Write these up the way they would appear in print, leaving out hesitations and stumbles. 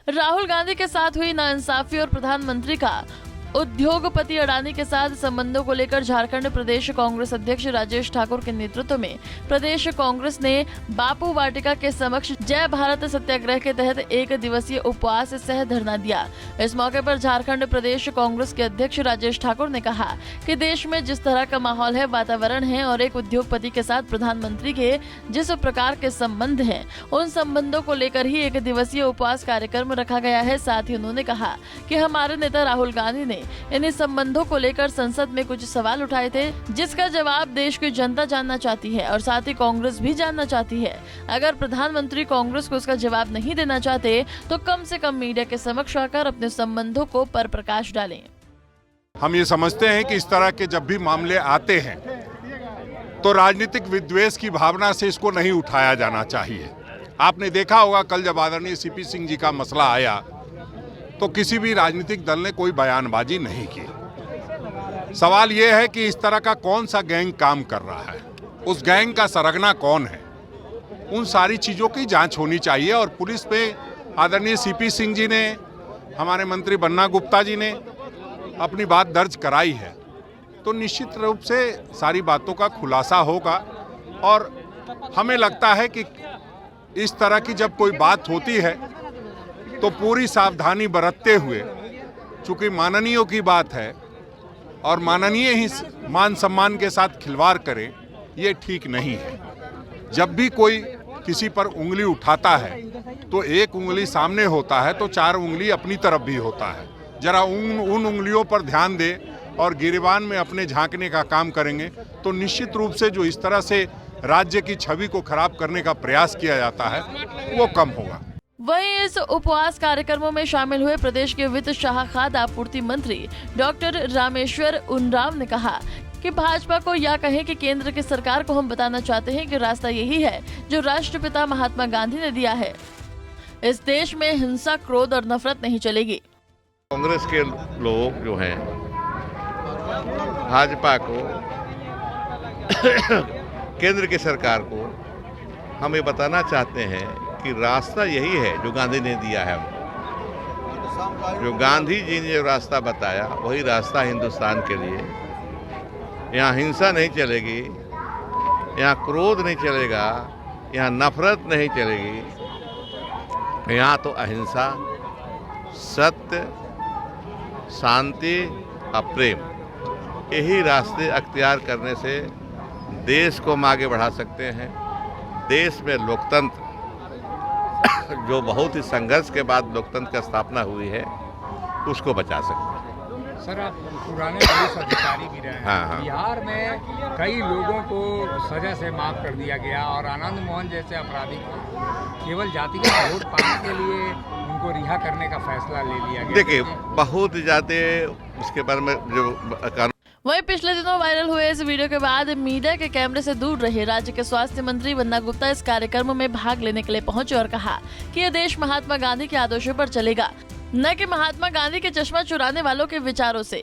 राहुल गांधी के साथ हुई नाइंसाफी और प्रधानमंत्री का उद्योगपति अडानी के साथ संबंधों को लेकर झारखंड प्रदेश कांग्रेस अध्यक्ष राजेश ठाकुर के नेतृत्व में प्रदेश कांग्रेस ने बापू वाटिका के समक्ष जय भारत सत्याग्रह के तहत 1 दिवसीय उपवास सह धरना दिया। इस मौके पर झारखंड प्रदेश कांग्रेस के अध्यक्ष राजेश ठाकुर ने कहा कि देश में जिस तरह का माहौल है, वातावरण है और एक उद्योगपति के साथ प्रधानमंत्री के जिस प्रकार के संबंध हैं, उन संबंधों को लेकर ही 1 दिवसीय उपवास कार्यक्रम रखा गया है। साथ ही उन्होंने कहा कि हमारे नेता राहुल गांधी ने इन्हीं संबंधों को लेकर संसद में कुछ सवाल उठाए थे, जिसका जवाब देश की जनता जानना चाहती है और साथ ही कांग्रेस भी जानना चाहती है। अगर प्रधानमंत्री कांग्रेस को उसका जवाब नहीं देना चाहते तो कम से कम मीडिया के समक्ष आकर अपने संबंधों को पर प्रकाश डालें। हम ये समझते हैं कि इस तरह के जब भी मामले आते हैं तो राजनीतिक विद्वेष की भावना से इसको नहीं उठाया जाना चाहिए। आपने देखा होगा कल जब आदरणीय सीपी सिंह जी का मसला आया तो किसी भी राजनीतिक दल ने कोई बयानबाजी नहीं की। सवाल यह है कि इस तरह का कौन सा गैंग काम कर रहा है, उस गैंग का सरगना कौन है, उन सारी चीज़ों की जांच होनी चाहिए। और पुलिस पे आदरणीय सीपी सिंह जी ने, हमारे मंत्री बन्ना गुप्ता जी ने अपनी बात दर्ज कराई है, तो निश्चित रूप से सारी बातों का खुलासा होगा। और हमें लगता है कि इस तरह की जब कोई बात होती है तो पूरी सावधानी बरतते हुए, चूंकि माननीयों की बात है और माननीय ही मान सम्मान के साथ खिलवाड़ करें, ये ठीक नहीं है। जब भी कोई किसी पर उंगली उठाता है तो एक उंगली सामने होता है तो 4 उंगली अपनी तरफ भी होता है। जरा उन उंगलियों पर ध्यान दे और गिरेबान में अपने झांकने का काम करेंगे तो निश्चित रूप से जो इस तरह से राज्य की छवि को खराब करने का प्रयास किया जाता है वो कम होगा। वहीं इस उपवास कार्यक्रमों में शामिल हुए प्रदेश के वित्त शाह खाद्य आपूर्ति मंत्री डॉक्टर रामेश्वर उरांव ने कहा कि भाजपा को या कहें कि केंद्र की सरकार को हम बताना चाहते हैं कि रास्ता यही है जो राष्ट्रपिता महात्मा गांधी ने दिया है। इस देश में हिंसा, क्रोध और नफरत नहीं चलेगी। कांग्रेस के लोग जो हैं भाजपा को केंद्र की सरकार को हम ये बताना चाहते हैं कि रास्ता यही है जो गांधी ने दिया है। जो गांधी जी ने जो रास्ता बताया वही रास्ता हिंदुस्तान के लिए। यहाँ हिंसा नहीं चलेगी, यहाँ क्रोध नहीं चलेगा, यहाँ नफरत नहीं चलेगी। यहाँ तो अहिंसा, सत्य, शांति और प्रेम, यही रास्ते अख्तियार करने से देश को हम आगे बढ़ा सकते हैं। देश में लोकतंत्र जो बहुत ही संघर्ष के बाद लोकतंत्र की स्थापना हुई है उसको बचा सकते हैं। सर, आप पुराने पुलिस अधिकारी भी रहे हैं। हाँ। बिहार में कई लोगों को सजा से माफ कर दिया गया और आनंद मोहन जैसे अपराधी को केवल जातिगत वोट पाने के लिए उनको रिहा करने का फैसला ले लिया गया। देखिए, बहुत ज़्यादा उसके बारे में जो वहीं पिछले दिनों वायरल हुए इस वीडियो के बाद मीडिया के कैमरे से दूर रहे राज्य के स्वास्थ्य मंत्री बन्ना गुप्ता इस कार्यक्रम में भाग लेने के लिए पहुंचे और कहा कि यह देश महात्मा गांधी के आदर्शों पर चलेगा, न कि महात्मा गांधी के चश्मा चुराने वालों के विचारों से।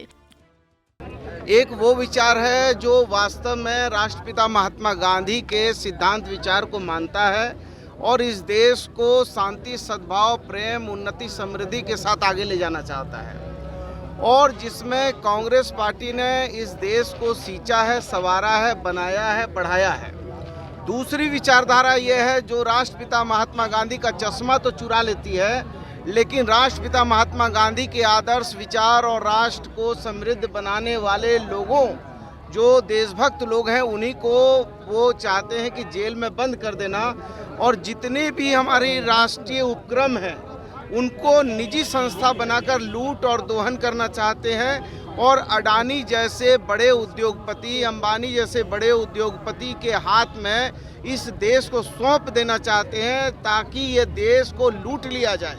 एक वो विचार है जो वास्तव में राष्ट्रपिता महात्मा गांधी के सिद्धांत विचार को मानता है और इस देश को शांति, सद्भाव, प्रेम, उन्नति, समृद्धि के साथ आगे ले जाना चाहता है और जिसमें कांग्रेस पार्टी ने इस देश को सींचा है, संवारा है, बनाया है, बढ़ाया है। दूसरी विचारधारा यह है जो राष्ट्रपिता महात्मा गांधी का चश्मा तो चुरा लेती है, लेकिन राष्ट्रपिता महात्मा गांधी के आदर्श, विचार और राष्ट्र को समृद्ध बनाने वाले लोगों, जो देशभक्त लोग हैं, उन्हीं को वो चाहते हैं कि जेल में बंद कर देना और जितने भी हमारे राष्ट्रीय उपक्रम हैं उनको निजी संस्था बनाकर लूट और दोहन करना चाहते हैं और अडानी जैसे बड़े उद्योगपति, अंबानी जैसे बड़े उद्योगपति के हाथ में इस देश को सौंप देना चाहते हैं ताकि ये देश को लूट लिया जाए।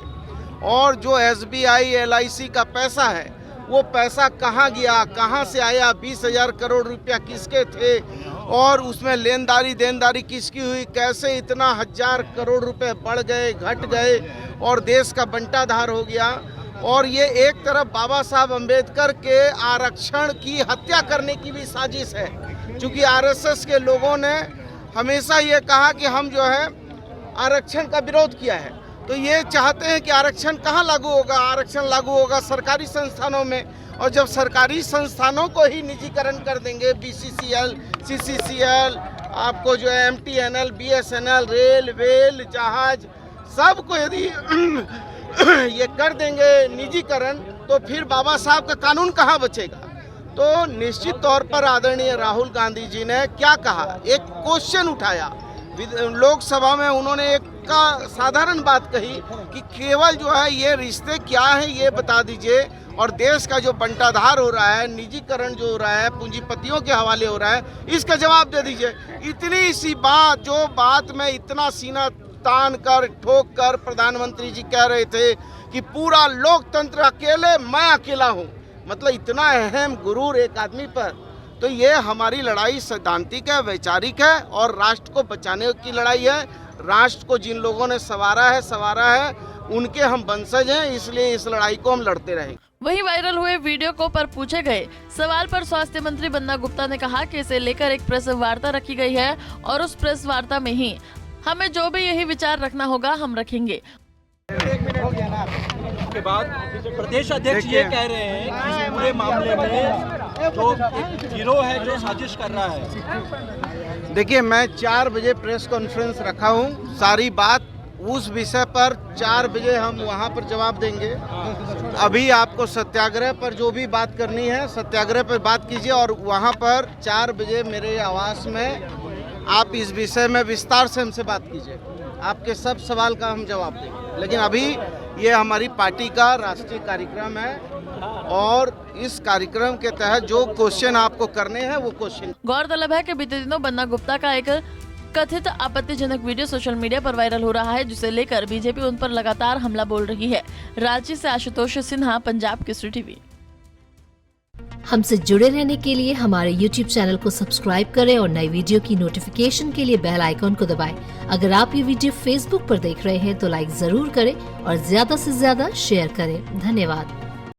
और जो SBI, LIC का पैसा है वो पैसा कहाँ गया, कहाँ से आया, 20,000 करोड़ रुपया किसके थे और उसमें लेनदारी देनदारी किसकी हुई, कैसे इतना 1,000 करोड़ रुपए बढ़ गए, घट गए और देश का बंटाधार हो गया। और ये एक तरफ बाबा साहब अम्बेडकर के आरक्षण की हत्या करने की भी साजिश है, क्योंकि RSS के लोगों ने हमेशा ये कहा कि हम जो है आरक्षण का विरोध किया है तो ये चाहते हैं कि आरक्षण कहाँ लागू होगा? आरक्षण लागू होगा सरकारी संस्थानों में, और जब सरकारी संस्थानों को ही निजीकरण कर देंगे, BCCL, CCCL, आपको जो है MTNL, BSNL, रेल, वेल, जहाज, सबको यदि ये कर देंगे निजीकरण, तो फिर बाबा साहब का कानून कहाँ बचेगा? तो निश्चित तौर पर आदरणीय राहुल गांधी जी ने क्या कहा, एक क्वेश्चन उठाया लोकसभा में, उन्होंने एक का साधारण बात कही कि केवल जो है ये रिश्ते क्या है ये बता दीजिए, और देश का जो बंटाधार हो रहा है, निजीकरण जो हो रहा है, पूंजीपतियों के हवाले हो रहा है, इसका जवाब दे दीजिए। इतनी सी बात, जो बात में इतना सीना तान कर ठोक कर प्रधानमंत्री जी कह रहे थे कि पूरा लोकतंत्र अकेले, मैं अकेला हूँ, मतलब इतना अहम गुरूर एक आदमी पर। तो ये हमारी लड़ाई सैद्धांतिक है, वैचारिक है, और राष्ट्र को बचाने की लड़ाई है। राष्ट्र को जिन लोगों ने संवारा है, उनके हम वंशज हैं, इसलिए इस लड़ाई को हम लड़ते रहेंगे। वहीं वायरल हुए वीडियो को पर पूछे गए सवाल पर स्वास्थ्य मंत्री बन्ना गुप्ता ने कहा कि इसे लेकर एक प्रेस वार्ता रखी गई है, और उस प्रेस वार्ता में ही हमें जो भी यही विचार रखना होगा हम रखेंगे। के बाद प्रदेश अध्यक्ष ये कह रहे हैं कि इस पूरे मामले में जो एक गिरोह है जो साजिश कर रहा है। देखिए, मैं 4 बजे प्रेस कॉन्फ्रेंस रखा हूँ, सारी बात उस विषय पर 4 बजे हम वहाँ पर जवाब देंगे। अभी आपको सत्याग्रह पर जो भी बात करनी है, सत्याग्रह पर बात कीजिए, और वहाँ पर 4 बजे मेरे आवास में आप इस विषय में विस्तार से हमसे बात कीजिए, आपके सब सवाल का हम जवाब देंगे। लेकिन अभी ये हमारी पार्टी का राष्ट्रीय कार्यक्रम है, और इस कार्यक्रम के तहत जो क्वेश्चन आपको करने हैं वो क्वेश्चन। गौरतलब है कि बीते दिनों बन्ना गुप्ता का एक कथित आपत्तिजनक वीडियो सोशल मीडिया पर वायरल हो रहा है, जिसे लेकर बीजेपी उन पर लगातार हमला बोल रही है। रांची से आशुतोष सिन्हा, पंजाब केसरी टीवी। हमसे जुड़े रहने के लिए हमारे YouTube चैनल को सब्सक्राइब करें और नई वीडियो की नोटिफिकेशन के लिए बेल आइकॉन को दबाएं। अगर आप ये वीडियो Facebook पर देख रहे हैं तो लाइक जरूर करें और ज्यादा से ज्यादा शेयर करें। धन्यवाद।